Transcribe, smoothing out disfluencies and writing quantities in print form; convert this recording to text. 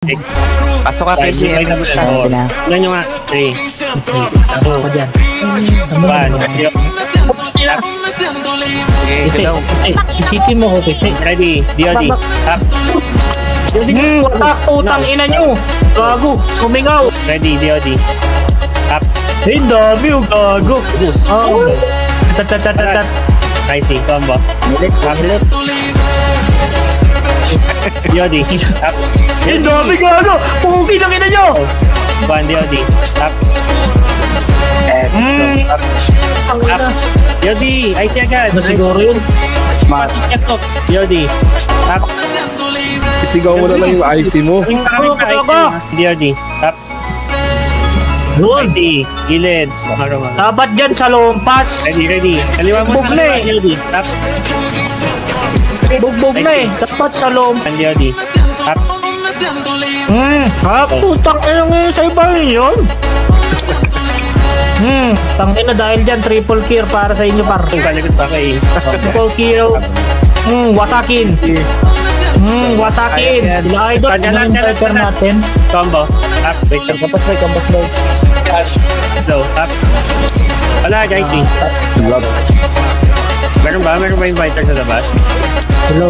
Pasok ka kay GM na mo na. Ilan nyo nga? 3. Ako dyan. 1. Hello. Ay, sisitin mo ko kasi. Ready? DOD. Up. Watak, utang ina nyo. Gago, sumingaw. Ready? DOD. Up. Hey, dami yung gago. Boost. Oh. Tat. Rising. Combo. Up. DOD. Up. Hey, dami gago. Pugi lang ina nyo. 1. DOD. Up. Up. Ang Up. ina. DOD. IC agad. Ano siguro yun? DOD. Up. Isigaw mo na lang yung IC mo. DOD. Up. Doon. IC. Gilid. Dapat dyan sa lompas. Ready. Kaliwa mo. Bugbog na eh. DOD. Up. Bugbog na eh. Dapat sa lompas. DOD. Up. Putang ina ngayon sa iba yun. Tangin na dahil dyan, triple kill para sa inyo par. Kalikot pa kay. Triple kill. Wasakin. Wasakin. Sila idol, ano yung fighter natin? Combo. Up. Wait lang. Dapat may combat low. Low. Up. Wala guys eh. Meron ba yung fighter sa labas? Hello.